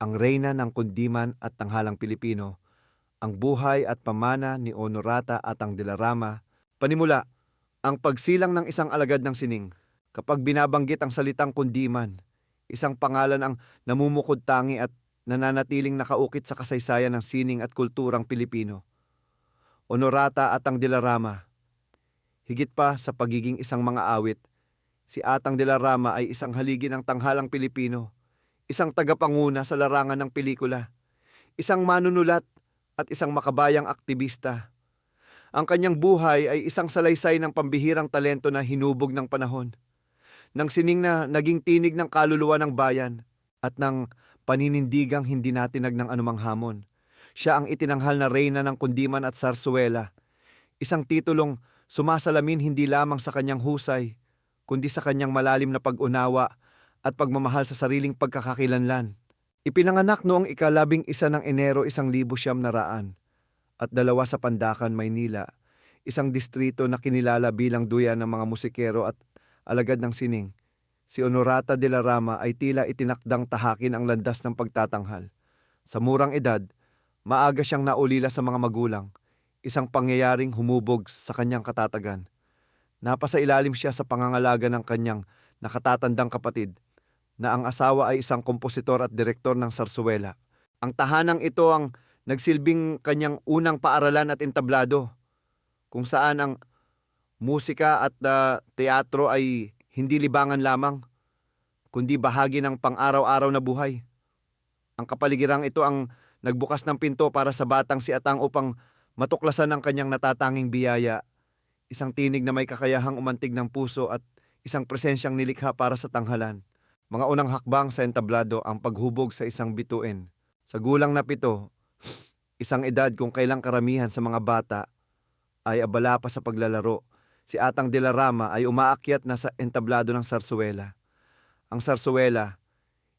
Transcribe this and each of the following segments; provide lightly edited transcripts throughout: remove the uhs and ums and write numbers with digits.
ang reyna ng kundiman at tanghalang Pilipino, ang buhay at pamana ni Honorata Atang de la Rama. Panimula, ang pagsilang ng isang alagad ng sining. Kapag binabanggit ang salitang kundiman, isang pangalan ang namumukod-tangi at nananatiling nakaukit sa kasaysayan ng sining at kulturang Pilipino. Honorata Atang de la Rama. Higit pa sa pagiging isang mga awit, si Atang de la Rama ay isang haligi ng tanghalang Pilipino, isang tagapanguna sa larangan ng pelikula, isang manunulat at isang makabayang aktivista. Ang kanyang buhay ay isang salaysay ng pambihirang talento na hinubog ng panahon, ng sining na naging tinig ng kaluluwa ng bayan, at ng paninindigang hindi natinag ng anumang hamon. Siya ang itinanghal na reyna ng kundiman at sarsuela, isang titulong sumasalamin hindi lamang sa kanyang husay, kundi sa kanyang malalim na pag-unawa at pagmamahal sa sariling pagkakakilanlan. Ipinanganak noong ika-11 ng Enero 1900 at 2 sa Pandacan, Maynila, isang distrito na kinilala bilang duyan ng mga musikero at alagad ng sining. Si Honorata de la Rama ay tila itinakdang tahakin ang landas ng pagtatanghal. Sa murang edad, maaga siyang naulila sa mga magulang, isang pangyayaring humubog sa kanyang katatagan. Napasailalim siya sa pangangalaga ng kanyang nakatatandang kapatid, na ang asawa ay isang kompositor at direktor ng sarsuela. Ang tahanang ito ang nagsilbing kanyang unang paaralan at entablado, kung saan ang musika at teatro ay hindi libangan lamang, kundi bahagi ng pang-araw-araw na buhay. Ang kapaligirang ito ang nagbukas ng pinto para sa batang si Atang upang matuklasan ang kanyang natatanging biyaya, isang tinig na may kakayahang umantig ng puso at isang presensyang nilikha para sa tanghalan. Mga unang hakbang sa entablado ang paghubog sa isang bituin. Sa gulang na 7, isang edad kung kailang karamihan sa mga bata ay abala pa sa paglalaro, si Atang de la Rama ay umaakyat na sa entablado ng sarsuela. Ang sarsuela,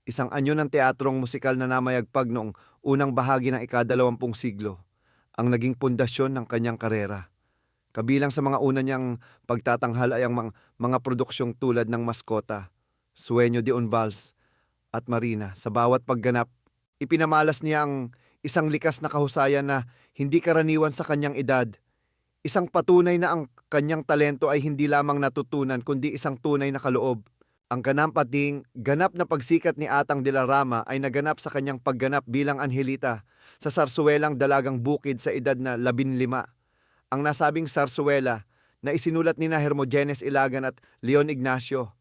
isang anyo ng teatrong musikal na namayagpag noong unang bahagi ng ika-20 siglo, ang naging pundasyon ng kanyang karera. Kabilang sa mga una niyang pagtatanghal ay ang mga produksyong tulad ng Maskota, Sueño de un Vals at Marina. Sa bawat pagganap, ipinamalas niya ang isang likas na kahusayan na hindi karaniwan sa kanyang edad. Isang patunay na ang kanyang talento ay hindi lamang natutunan kundi isang tunay na kaloob. Ang ganap na pagsikat ni Atang de la Rama ay naganap sa kanyang pagganap bilang Angelita sa sarsuelang Dalagang Bukid sa edad na 15. Ang nasabing sarsuela na isinulat ni Hermogenes Ilagan at Leon Ignacio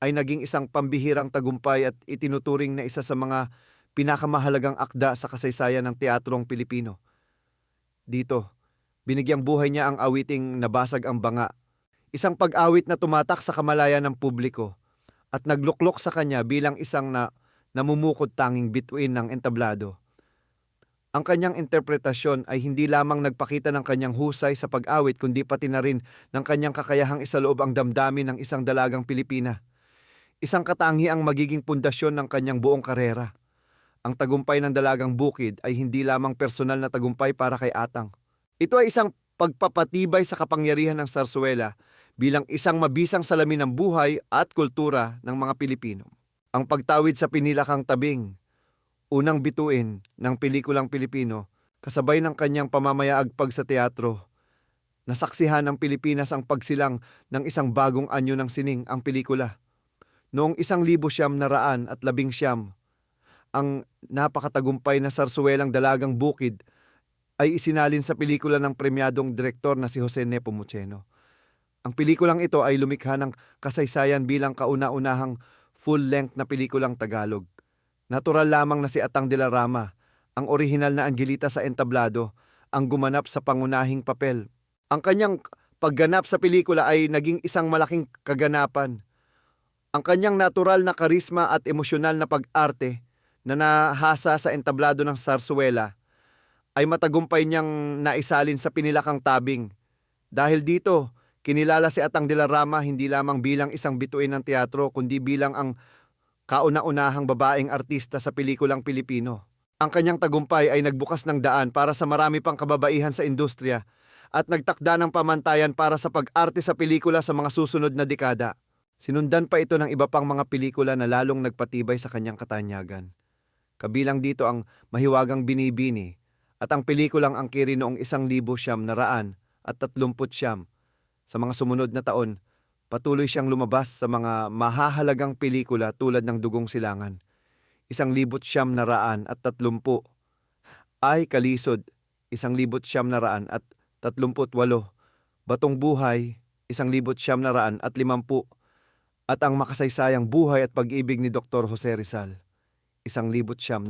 ay naging isang pambihirang tagumpay at itinuturing na isa sa mga pinakamahalagang akda sa kasaysayan ng teatrong Pilipino. Dito, binigyang buhay niya ang awiting Nabasag ang Banga, isang pag-awit na tumatak sa kamalayan ng publiko at nagluklok sa kanya bilang isang namumukod-tanging bituin ng entablado. Ang kanyang interpretasyon ay hindi lamang nagpakita ng kanyang husay sa pag-awit kundi pati na rin ng kanyang kakayahang isaloob ang damdamin ng isang dalagang Pilipina. Isang katangiang magiging pundasyon ng kanyang buong karera. Ang tagumpay ng Dalagang Bukid ay hindi lamang personal na tagumpay para kay Atang. Ito ay isang pagpapatibay sa kapangyarihan ng sarsuela bilang isang mabisang salamin ng buhay at kultura ng mga Pilipino. Ang pagtawid sa pinilakang tabing, unang bituin ng pelikulang Pilipino, kasabay ng kanyang pamamayaagpag sa teatro, nasaksihan ng Pilipinas ang pagsilang ng isang bagong anyo ng sining, ang pelikula. Noong 1919, ang napakatagumpay na sarsuelang Dalagang Bukid ay isinalin sa pelikula ng premyadong direktor na si Jose Nepomuceno. Ang pelikulang ito ay lumikha ng kasaysayan bilang kauna-unahang full-length na pelikulang Tagalog. Natural lamang na si Atang de la Rama, ang orihinal na Angelita sa entablado, ang gumanap sa pangunahing papel. Ang kanyang pagganap sa pelikula ay naging isang malaking kaganapan. Ang kanyang natural na karisma at emosyonal na pag-arte na nahasa sa entablado ng sarsuela ay matagumpay niyang naisalin sa pinilakang tabing. Dahil dito, kinilala si Atang de la Rama hindi lamang bilang isang bituin ng teatro kundi bilang ang kauna-unahang babaeng artista sa pelikulang Pilipino. Ang kanyang tagumpay ay nagbukas ng daan para sa marami pang kababaihan sa industriya at nagtakda ng pamantayan para sa pag-arte sa pelikula sa mga susunod na dekada. Sinundan pa ito ng iba pang mga pelikula na lalong nagpatibay sa kanyang katanyagan. Kabilang dito ang Mahiwagang Binibini at ang pelikulang Angkiri noong 1930. Sa mga sumunod na taon, patuloy siyang lumabas sa mga mahahalagang pelikula tulad ng Dugong Silangan, 1930, Ay Kalisod, 1938, Batong Buhay, 1950, at ang makasaysayang Buhay at Pag-ibig ni Dr. Jose Rizal, 1956.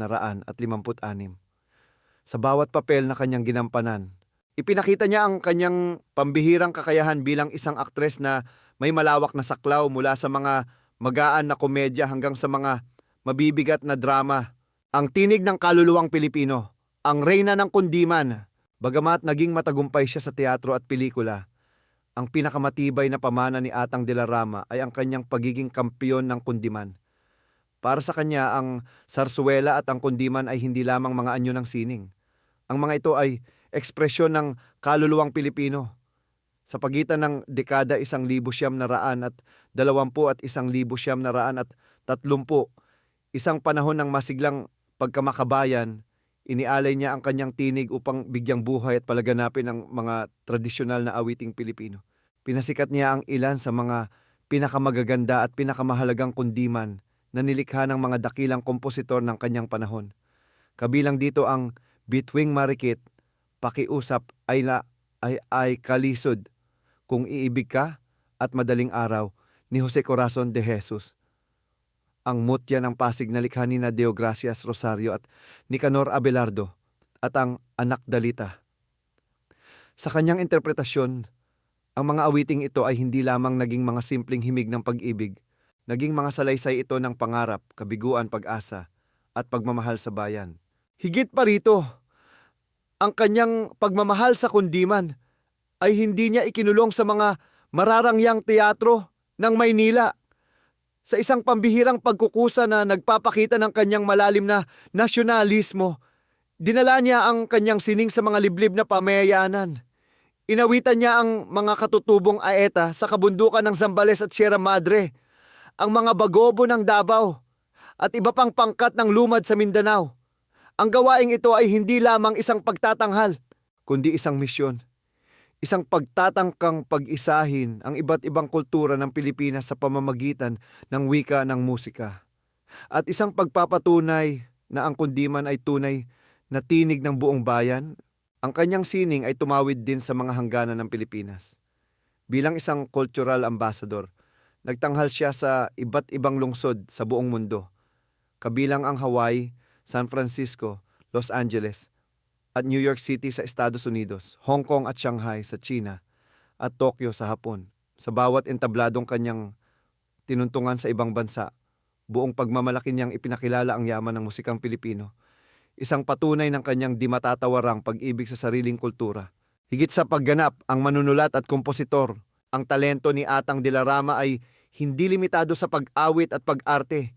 Sa bawat papel na kanyang ginampanan, ipinakita niya ang kanyang pambihirang kakayahan bilang isang aktres na may malawak na saklaw mula sa mga magaan na komedya hanggang sa mga mabibigat na drama. Ang tinig ng kaluluwang Pilipino, ang reyna ng kundiman. Bagamat naging matagumpay siya sa teatro at pelikula, ang pinakamatibay na pamana ni Atang de la Rama ay ang kanyang pagiging kampiyon ng kundiman. Para sa kanya, ang sarsuela at ang kundiman ay hindi lamang mga anyo ng sining. Ang mga ito ay ekspresyon ng kaluluwang Pilipino. Sa pagitan ng dekada 1920 at 1930, isang panahon ng masiglang pagkamakabayan, inialay niya ang kanyang tinig upang bigyang buhay at palaganapin ang mga tradisyonal na awiting Pilipino. Pinasikat niya ang ilan sa mga pinakamagaganda at pinakamahalagang kundiman na nilikha ng mga dakilang kompositor ng kanyang panahon. Kabilang dito ang Bituing Marikit, Pakiusap, Ay Kalisod, Kung Iibig Ka, at Madaling Araw ni Jose Corazon de Jesus. Ang Mutya ng Pasig na likha ni Deogracias Rosario at Nicanor Abelardo, at ang Anak Dalita. Sa kanyang interpretasyon, ang mga awiting ito ay hindi lamang naging mga simpleng himig ng pag-ibig, naging mga salaysay ito ng pangarap, kabiguan, pag-asa, at pagmamahal sa bayan. Higit pa rito, ang kanyang pagmamahal sa kundiman ay hindi niya ikinulong sa mga mararangyang teatro ng Maynila. Sa isang pambihirang pagkukusa na nagpapakita ng kanyang malalim na nasyonalismo, dinala niya ang kanyang sining sa mga liblib na pamayayanan. Inawitan niya ang mga katutubong aeta sa kabundukan ng Zambales at Sierra Madre, ang mga bagobo ng Davao, at iba pang pangkat ng lumad sa Mindanao. Ang gawaing ito ay hindi lamang isang pagtatanghal, kundi isang misyon. Isang pagtatangkang pag-isahin ang iba't ibang kultura ng Pilipinas sa pamamagitan ng wika ng musika. At isang pagpapatunay na ang kundiman ay tunay na tinig ng buong bayan. Ang kanyang sining ay tumawid din sa mga hangganan ng Pilipinas. Bilang isang cultural ambassador, nagtanghal siya sa iba't ibang lungsod sa buong mundo, kabilang ang Hawaii, San Francisco, Los Angeles, at New York City sa Estados Unidos, Hong Kong at Shanghai sa China, at Tokyo sa Hapon. Sa bawat entabladong kanyang tinuntungan sa ibang bansa, buong pagmamalaki niyang ipinakilala ang yaman ng musikang Pilipino, isang patunay ng kanyang di matatawarang pag-ibig sa sariling kultura. Higit sa pagganap, ang manunulat at kompositor, ang talento ni Atang de la Rama ay hindi limitado sa pag-awit at pag-arte.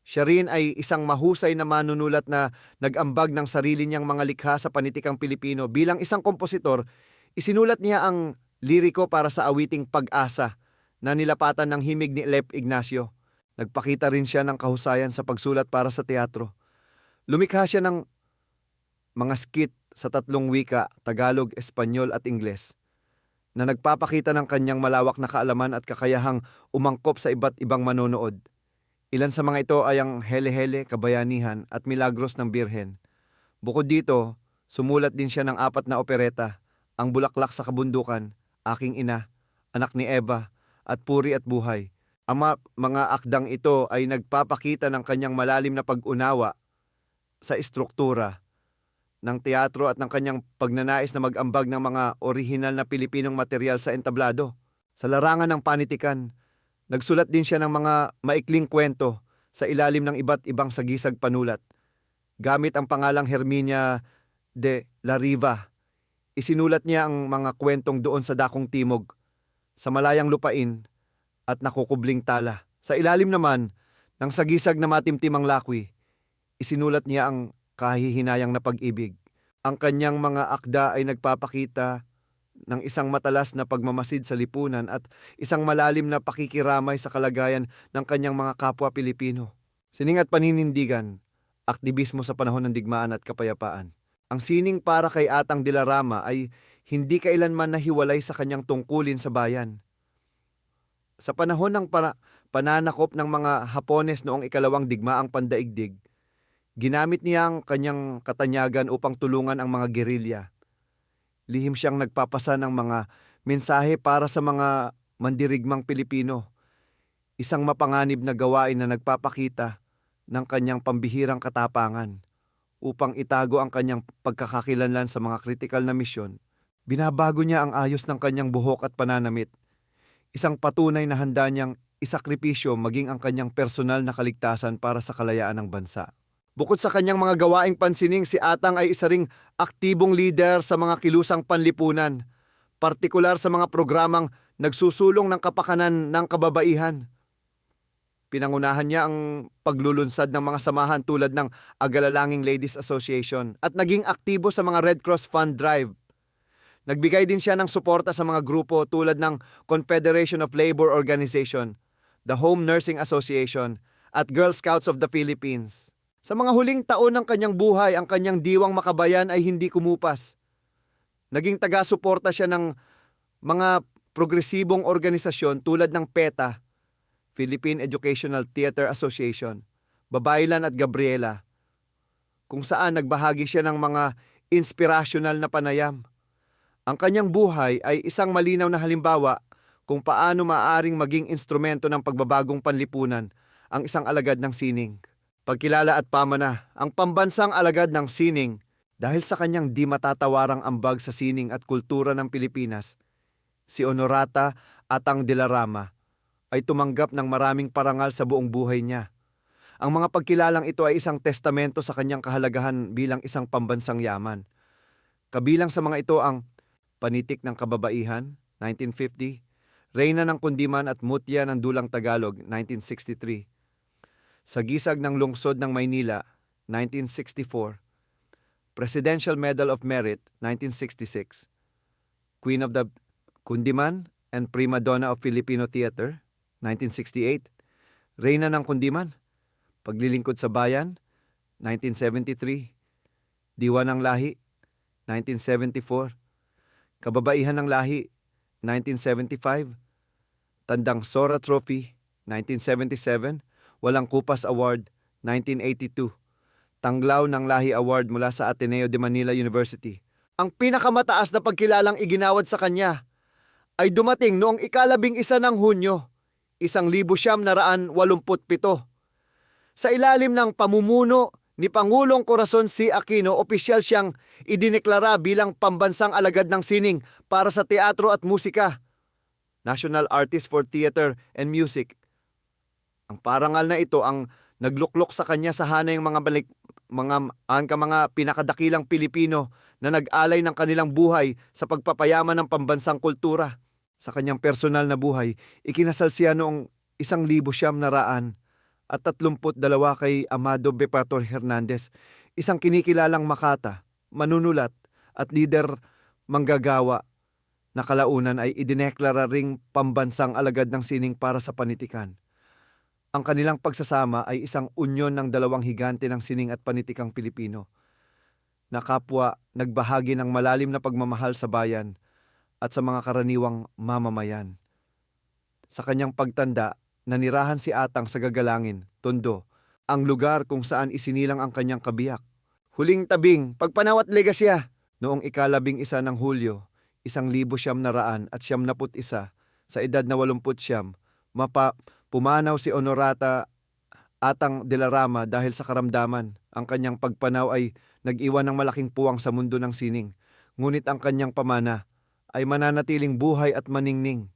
Siya rin ay isang mahusay na manunulat na nag-ambag ng sarili niyang mga likha sa panitikang Pilipino. Bilang isang kompositor, isinulat niya ang liriko para sa awiting Pag-asa na nilapatan ng himig ni Lep Ignacio. Nagpakita rin siya ng kahusayan sa pagsulat para sa teatro. Lumikha siya ng mga skit sa 3 wika, Tagalog, Espanyol at Ingles, na nagpapakita ng kanyang malawak na kaalaman at kakayahang umangkop sa iba't ibang manonood. Ilan sa mga ito ay ang Hele-Hele, Kabayanihan at Milagros ng Birhen. Bukod dito, sumulat din siya ng 4 na opereta, ang Bulaklak sa Kabundukan, Aking Ina, Anak ni Eva, at Puri at Buhay. Ang mga akdang ito ay nagpapakita ng kanyang malalim na pag-unawa sa estruktura ng teatro at ng kanyang pagnanais na mag-ambag ng mga orihinal na Pilipinong material sa entablado. Sa larangan ng panitikan, nagsulat din siya ng mga maikling kwento sa ilalim ng iba't ibang sagisag panulat. Gamit ang pangalang Herminia de la Riva, isinulat niya ang mga kwentong doon sa Dakong Timog, sa Malayang Lupain at Nakukubling Tala. Sa ilalim naman ng sagisag na Matimtimang Lakwi, isinulat niya ang Kahihinayang na Pag-ibig. Ang kanyang mga akda ay nagpapakita ng isang matalas na pagmamasid sa lipunan at isang malalim na pakikiramay sa kalagayan ng kanyang mga kapwa Pilipino. Sining at paninindigan, aktivismo sa panahon ng digmaan at kapayapaan. Ang sining para kay Atang de la Rama ay hindi kailanman nahiwalay sa kanyang tungkulin sa bayan. Sa panahon ng pananakop ng mga Hapones noong ikalawang digmaang pandaigdig, ginamit niya ang kanyang katanyagan upang tulungan ang mga gerilya. Lihim siyang nagpapasa ng mga mensahe para sa mga mandirigmang Pilipino, isang mapanganib na gawain na nagpapakita ng kanyang pambihirang katapangan upang itago ang kanyang pagkakakilanlan sa mga kritikal na misyon. Binabago niya ang ayos ng kanyang buhok at pananamit, isang patunay na handa niyang isakripisyo maging ang kanyang personal na kaligtasan para sa kalayaan ng bansa. Bukod sa kanyang mga gawaing pansining, si Atang ay isa ring aktibong leader sa mga kilusang panlipunan, partikular sa mga programang nagsusulong ng kapakanan ng kababaihan. Pinangunahan niya ang paglulunsad ng mga samahan tulad ng Agalalanging Ladies Association at naging aktibo sa mga Red Cross Fund Drive. Nagbigay din siya ng suporta sa mga grupo tulad ng Confederation of Labor Organization, the Home Nursing Association, at Girl Scouts of the Philippines. Sa mga huling taon ng kanyang buhay, ang kanyang diwang makabayan ay hindi kumupas. Naging taga-suporta siya ng mga progresibong organisasyon tulad ng PETA, Philippine Educational Theater Association, Babaylan at Gabriela, kung saan nagbahagi siya ng mga inspirasyonal na panayam. Ang kanyang buhay ay isang malinaw na halimbawa kung paano maaaring maging instrumento ng pagbabagong panlipunan ang isang alagad ng sining. Pagkilala at pamana, ang pambansang alagad ng sining dahil sa kanyang di matatawarang ambag sa sining at kultura ng Pilipinas, si Honorata Atang de la Rama ay tumanggap ng maraming parangal sa buong buhay niya. Ang mga pagkilalang ito ay isang testamento sa kanyang kahalagahan bilang isang pambansang yaman. Kabilang sa mga ito ang Panitik ng Kababaihan, 1950, Reyna ng Kundiman at Mutya ng Dulang Tagalog, 1963, Sagisag ng Lungsod ng Maynila, 1964, Presidential Medal of Merit, 1966, Queen of the Kundiman and Prima Donna of Filipino Theater, 1968, Reyna ng Kundiman, Paglilingkod sa Bayan, 1973, Diwa ng Lahi, 1974, Kababaihan ng Lahi, 1975, Tandang Sora Trophy, 1977, Walang Kupas Award, 1982, Tanglaw ng Lahi Award mula sa Ateneo de Manila University. Ang pinakamataas na pagkilalang iginawad sa kanya ay dumating noong ika-11 ng Hunyo, 1987. Sa ilalim ng pamumuno ni Pangulong Corazon C. Aquino, opisyal siyang idineklara bilang pambansang alagad ng sining para sa teatro at musika, National Artist for Theater and Music. Ang parangal na ito ang nagluklok sa kanya sa hanay ng mga pinakadakilang Pilipino na nag-alay ng kanilang buhay sa pagpapayaman ng pambansang kultura. Sa kanyang personal na buhay, ikinasal siya noong 1932 kay Amado Bepator Hernandez, isang kinikilalang makata, manunulat at lider manggagawa na kalaunan ay idineklara ring pambansang alagad ng sining para sa panitikan. Ang kanilang pagsasama ay isang unyon ng dalawang higante ng sining at panitikang Pilipino, na kapwa nagbahagi ng malalim na pagmamahal sa bayan at sa mga karaniwang mamamayan. Sa kanyang pagtanda, nanirahan si Atang sa Gagalangin, Tondo, ang lugar kung saan isinilang ang kanyang kabiyak. Huling tabing, pagpanawat legasya, noong ika-11 ng Hulyo, 1971, sa edad na 89, pumanaw si Honorata Atang de la Rama dahil sa karamdaman. Ang kanyang pagpanaw ay nag-iwan ng malaking puwang sa mundo ng sining, ngunit ang kanyang pamana ay mananatiling buhay at maningning.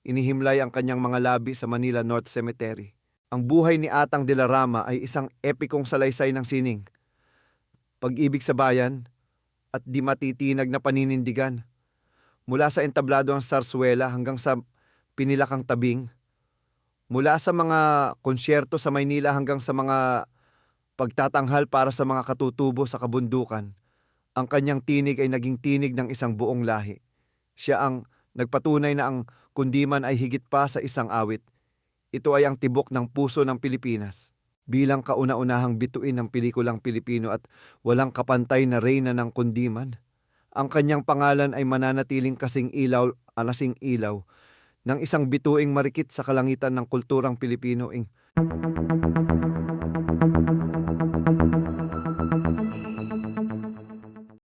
Inihimlay ang kanyang mga labi sa Manila North Cemetery. Ang buhay ni Atang de la Rama ay isang epikong salaysay ng sining, pag-ibig sa bayan, at di matitinag na paninindigan. Mula sa entablado ng Sarsuela hanggang sa pinilakang tabing, mula sa mga konsyerto sa Maynila hanggang sa mga pagtatanghal para sa mga katutubo sa kabundukan, ang kanyang tinig ay naging tinig ng isang buong lahi. Siya ang nagpatunay na ang Kundiman ay higit pa sa isang awit. Ito ay ang tibok ng puso ng Pilipinas. bilang kauna-unahang bituin ng pelikulang Pilipino at walang kapantay na reyna ng kundiman. Ang kanyang pangalan ay mananatiling kasing ilaw ng isang bituing marikit sa kalangitan ng kulturang Pilipino.